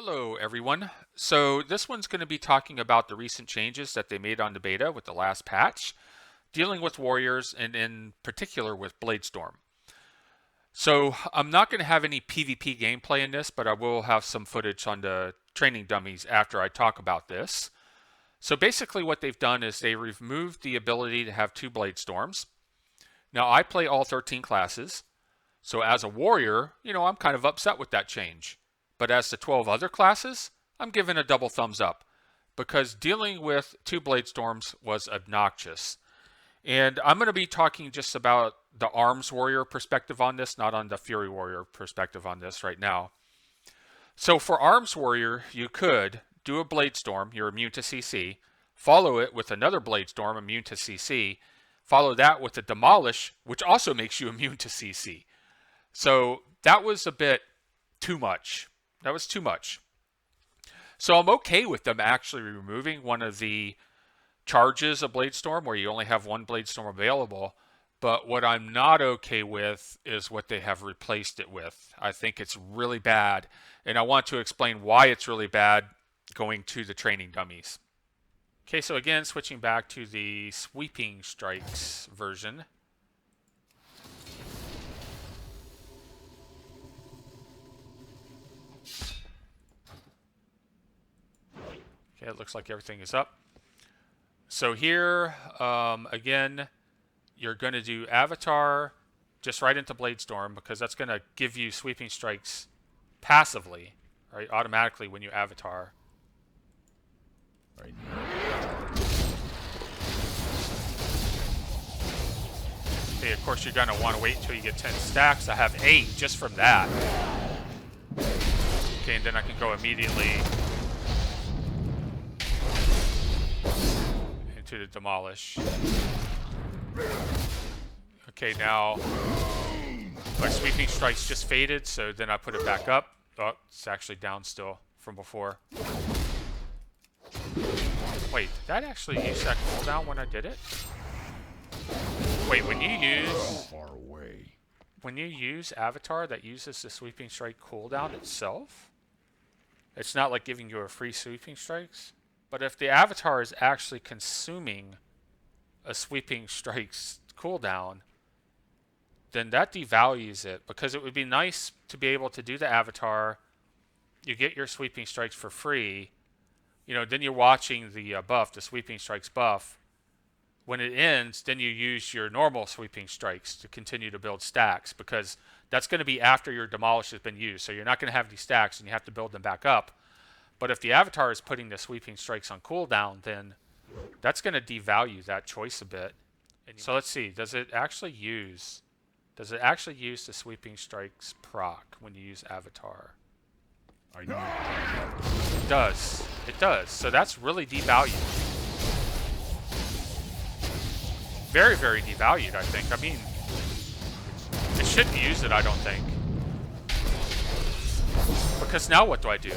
Hello, everyone. So this one's going to be talking about the recent changes that they made on the beta with the last patch, dealing with warriors and in particular with Bladestorm. So I'm not going to have any PvP gameplay in this, but I will have some footage on the training dummies after I talk about this. So basically what they've done is they removed the ability to have two Bladestorms. Now I play all 13 classes, so as a warrior, I'm kind of upset with that change. But as the 12 other classes, I'm giving a double thumbs up because dealing with two Bladestorms was obnoxious. And I'm going to be talking just about the Arms Warrior perspective on this, not on the Fury Warrior perspective on this right now. So for Arms Warrior, you could do a Bladestorm, you're immune to CC, follow it with another Bladestorm, immune to CC, follow that with a Demolish, which also makes you immune to CC. So that was a bit too much. That was too much. So I'm okay with them actually removing one of the charges of Bladestorm where you only have one Bladestorm available. But what I'm not okay with is what they have replaced it with. I think it's really bad. And I want to explain why it's really bad going to the training dummies. Okay, so again, switching back to the Sweeping Strikes version. Okay, it looks like everything is up. So here, again, you're going to do Avatar just right into Bladestorm because that's going to give you Sweeping Strikes passively, right, automatically when you Avatar. Right. Okay, of course you're going to want to wait until you get 10 stacks. I have 8 just from that. Okay, and then I can go immediately to the Demolish. Okay, now my Sweeping Strikes just faded, so then I put it back up. Oh, it's actually down still from before. Wait, did that actually use that cooldown when I did it? Wait, when you use Avatar that uses the Sweeping Strike cooldown itself, it's not like giving you a free Sweeping Strikes. But if the Avatar is actually consuming a Sweeping Strikes cooldown, then that devalues it, because it would be nice to be able to do the Avatar, you get your Sweeping Strikes for free, then you're watching the buff, the Sweeping Strikes buff. When it ends, then you use your normal Sweeping Strikes to continue to build stacks, because that's going to be after your Demolish has been used, so you're not going to have these stacks and you have to build them back up. But if the Avatar is putting the Sweeping Strikes on cooldown, then that's going to devalue that choice a bit. So let's see, does it actually use the Sweeping Strikes proc when you use Avatar? It does. It does. So that's really devalued. Very, very devalued, I think. I mean, it shouldn't use it, I don't think. Because now what do I do?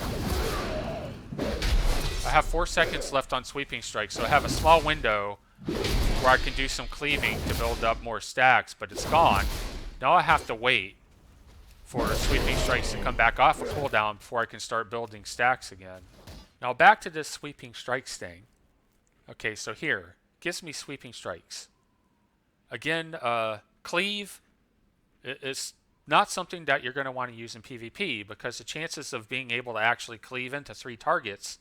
I have 4 seconds left on Sweeping Strikes, so I have a small window where I can do some cleaving to build up more stacks, but it's gone. Now I have to wait for Sweeping Strikes to come back off a cooldown before I can start building stacks again. Now back to this Sweeping Strikes thing. Okay, so here, gives me Sweeping Strikes. Again, cleave is not something that you're going to want to use in PvP, because the chances of being able to actually cleave into 3 targets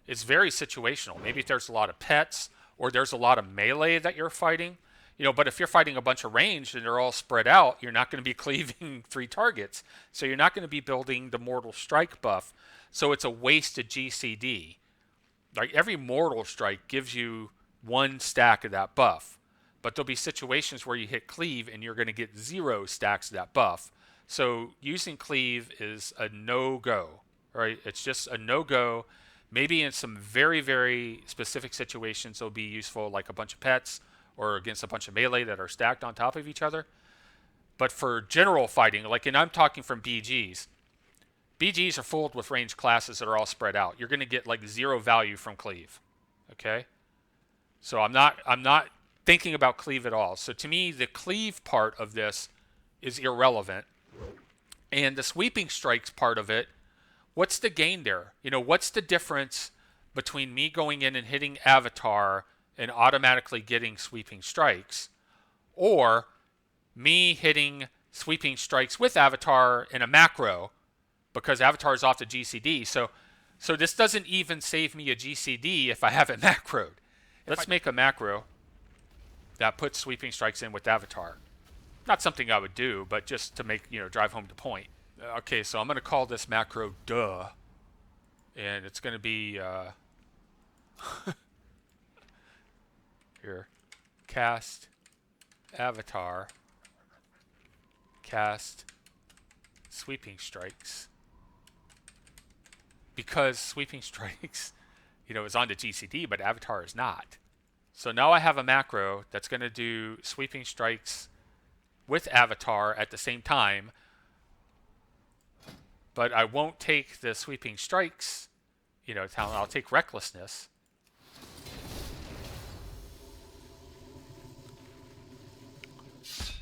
is very situational. Maybe if there's a lot of pets or there's a lot of melee that you're fighting, but if you're fighting a bunch of ranged and they're all spread out, you're not going to be cleaving 3 targets. So you're not going to be building the Mortal Strike buff. So it's a wasted GCD. Like every Mortal Strike gives you 1 stack of that buff. But there'll be situations where you hit cleave and you're going to get 0 stacks of that buff. So using cleave is a no-go, right? It's just a no-go. Maybe in some very, very specific situations it'll be useful, like a bunch of pets or against a bunch of melee that are stacked on top of each other. But for general fighting, and I'm talking from BGs. BGs are filled with ranged classes that are all spread out. You're going to get like 0 value from cleave. Okay? So I'm not thinking about cleave at all. So to me, the cleave part of this is irrelevant. And the Sweeping Strikes part of it what's the gain there? You know, what's the difference between me going in and hitting Avatar and automatically getting sweeping strikes, or me hitting sweeping strikes with Avatar in a macro because Avatar is off the GCD. So this doesn't even save me a GCD if I have it macroed. Let's make a macro that puts sweeping strikes in with Avatar. Not something I would do, but just to make, drive home the point. Okay, so I'm going to call this macro duh. And it's going to be here, cast Avatar, cast sweeping strikes. Because sweeping strikes, is on the GCD, but Avatar is not. So now I have a macro that's going to do sweeping strikes with Avatar at the same time, but I won't take the sweeping strikes, I'll take recklessness.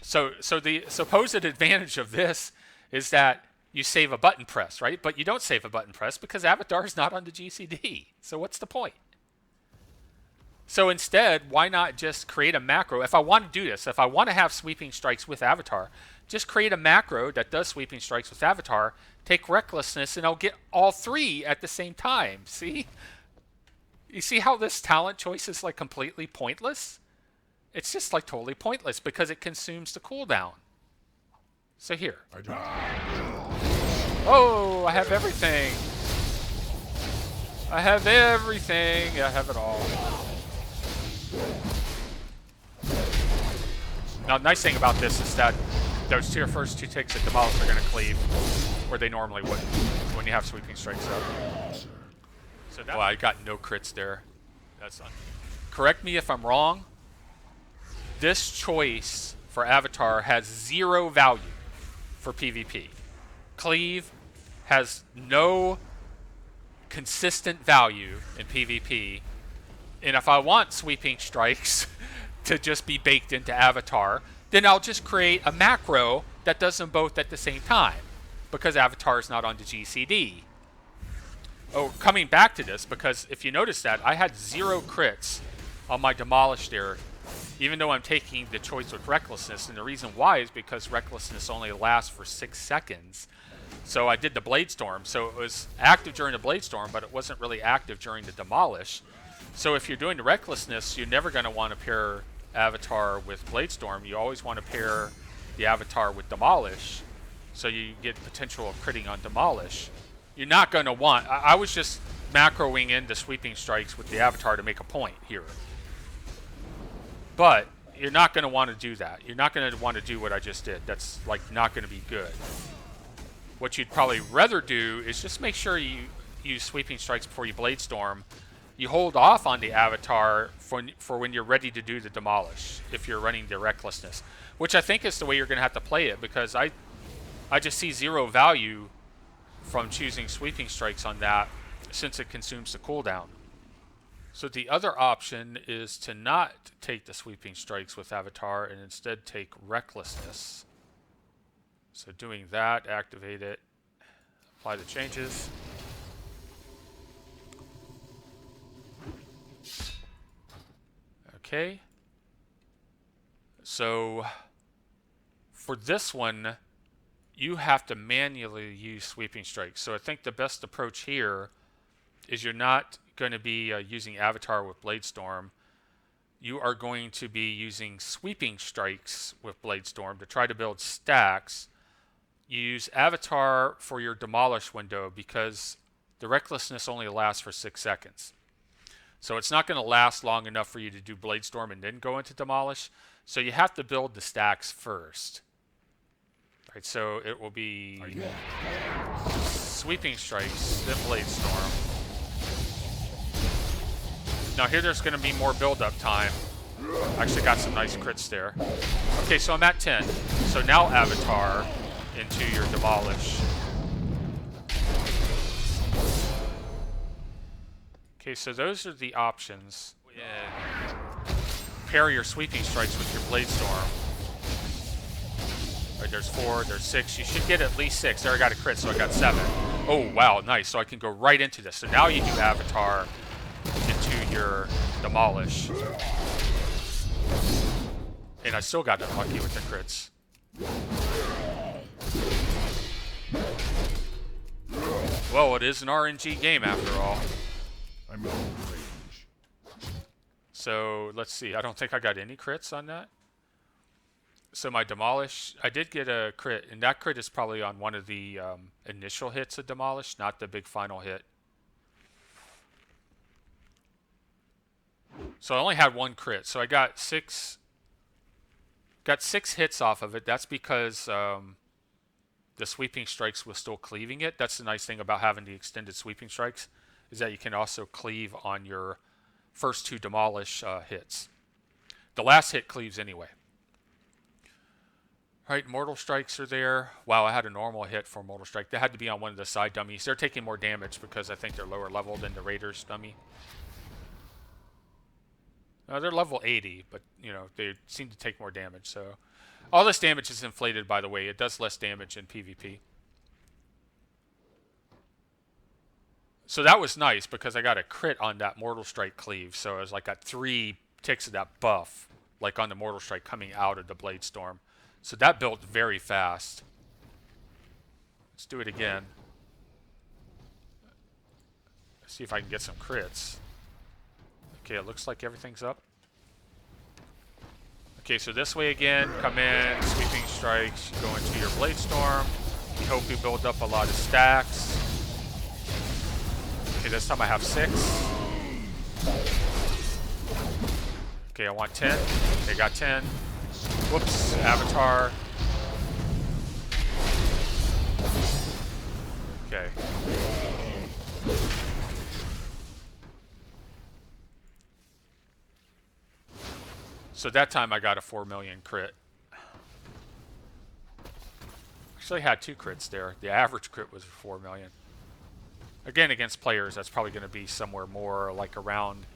So the supposed advantage of this is that you save a button press, right? But you don't save a button press because Avatar is not on the GCD. So what's the point? So instead, why not just create a macro? If I want to do this, if I want to have sweeping strikes with Avatar, just create a macro that does sweeping strikes with Avatar, take recklessness, and I'll get all three at the same time. See? You see how this talent choice is like completely pointless? It's just like totally pointless because it consumes the cooldown. So here. Oh, I have everything. I have everything. I have it all. Now, the nice thing about this is that those first two ticks at Demolish are going to cleave where they normally wouldn't when you have sweeping strikes up. So well, I got no crits there. That's correct me if I'm wrong. This choice for Avatar has 0 value for PvP. Cleave has no consistent value in PvP. And if I want sweeping strikes to just be baked into Avatar, then I'll just create a macro that does them both at the same time because Avatar is not on the GCD. Oh, coming back to this, because if you notice that, I had 0 crits on my Demolish there, even though I'm taking the choice with Recklessness. And the reason why is because Recklessness only lasts for 6 seconds. So I did the Bladestorm. So it was active during the Bladestorm, but it wasn't really active during the Demolish. So if you're doing the Recklessness, you're never going to want to pair Avatar with Bladestorm. You always want to pair the Avatar with Demolish, so you get potential of critting on Demolish. You're not going to want... I was just macroing in the sweeping strikes with the Avatar to make a point here. But you're not going to want to do that. You're not going to want to do what I just did. That's like not going to be good. What you'd probably rather do is just make sure you use sweeping strikes before you Bladestorm. You hold off on the Avatar for when you're ready to do the Demolish, if you're running the Recklessness, which I think is the way you're going to have to play it, because I just see 0 value from choosing sweeping strikes on that since it consumes the cooldown. So the other option is to not take the sweeping strikes with Avatar and instead take Recklessness. So doing that, activate it, apply the changes. Okay, so for this one, you have to manually use sweeping strikes. So I think the best approach here is you're not going to be using Avatar with Bladestorm. You are going to be using sweeping strikes with Bladestorm to try to build stacks. You use Avatar for your Demolish window because the Recklessness only lasts for 6 seconds. So it's not going to last long enough for you to do Bladestorm and then go into Demolish. So you have to build the stacks first. Right, so it will be sweeping strikes, then Bladestorm. Now here there's going to be more build-up time. Actually got some nice crits there. Okay, so I'm at 10. So now Avatar into your Demolish. Okay, so those are the options. Pair your sweeping strikes with your Bladestorm. Right, there's 4, there's 6. You should get at least 6. There, I got a crit, so I got 7. Oh, wow, nice. So I can go right into this. So now you do Avatar into your Demolish. And I still got unlucky with the crits. Well, it is an RNG game after all. I'm out of range. So let's see. I don't think I got any crits on that. So my Demolish, I did get a crit, and that crit is probably on one of the initial hits of Demolish, not the big final hit. So I only had one crit, so I got six hits off of it. That's because the sweeping strikes was still cleaving it. That's the nice thing about having the extended sweeping strikes, is that you can also cleave on your first two Demolish hits. The last hit cleaves anyway. All right, Mortal Strikes are there. Wow, I had a normal hit for Mortal Strike. They had to be on one of the side dummies. They're taking more damage because I think they're lower level than the Raiders dummy. They're level 80, but you know they seem to take more damage. So all this damage is inflated, by the way. It does less damage in PvP. So that was nice because I got a crit on that Mortal Strike cleave. So I was like got 3 ticks of that buff, like on the Mortal Strike coming out of the Bladestorm. So that built very fast. Let's do it again. Let's see if I can get some crits. Okay, it looks like everything's up. Okay, so this way again, come in, sweeping strikes, go into your Bladestorm. We hope you build up a lot of stacks. Okay, this time I have 6. Okay, I want 10. Okay, got 10. Whoops, Avatar. Okay. So that time I got a 4 million crit. Actually had 2 crits there. The average crit was 4 million. Again, against players, that's probably going to be somewhere more like around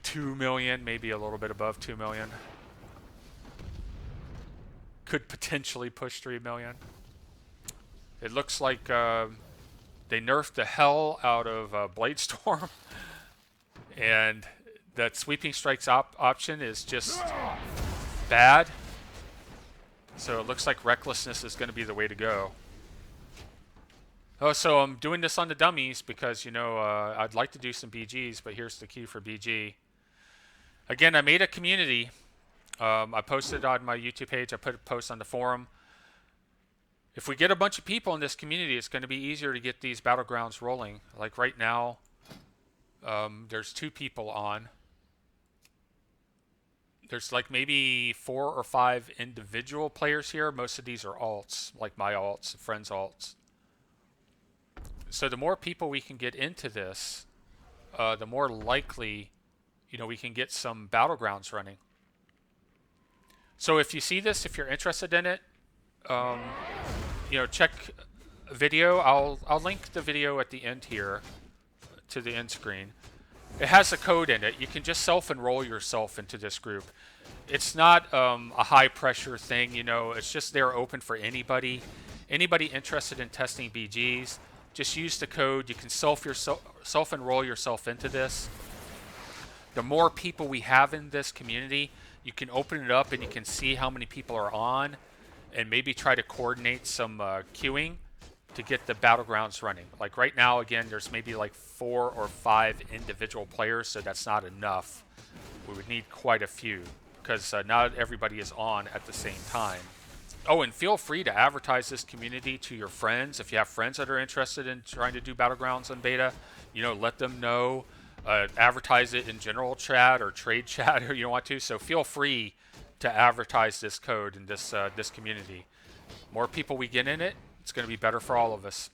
2 million, maybe a little bit above 2 million. Could potentially push 3 million. It looks like they nerfed the hell out of Bladestorm. And that sweeping strikes option is just bad. So it looks like recklessness is going to be the way to go. Oh, so I'm doing this on the dummies because, you know, I'd like to do some BGs, but here's the key for BG. Again, I made a community. I posted on my YouTube page. I put a post on the forum. If we get a bunch of people in this community, it's going to be easier to get these battlegrounds rolling. Like right now, there's 2 people on. There's like maybe 4 or 5 individual players here. Most of these are alts, like my alts, friends' alts. So the more people we can get into this, the more likely, you know, we can get some battlegrounds running. So if you see this, if you're interested in it, you know, check a video. I'll link the video at the end here to the end screen. It has a code in it. You can just self-enroll yourself into this group. It's not a high-pressure thing, you know. It's just there open for anybody. Anybody interested in testing BGs, just use the code. You can self-enroll yourself into this. The more people we have in this community, you can open it up and you can see how many people are on and maybe try to coordinate some queuing to get the battlegrounds running. Like right now, again, there's maybe like 4 or 5 individual players, so that's not enough. We would need quite a few because not everybody is on at the same time. Oh, and feel free to advertise this community to your friends. If you have friends that are interested in trying to do battlegrounds on beta, you know, let them know. Advertise it in general chat or trade chat if you want to. So feel free to advertise this code in this this community. More people we get in it, it's going to be better for all of us.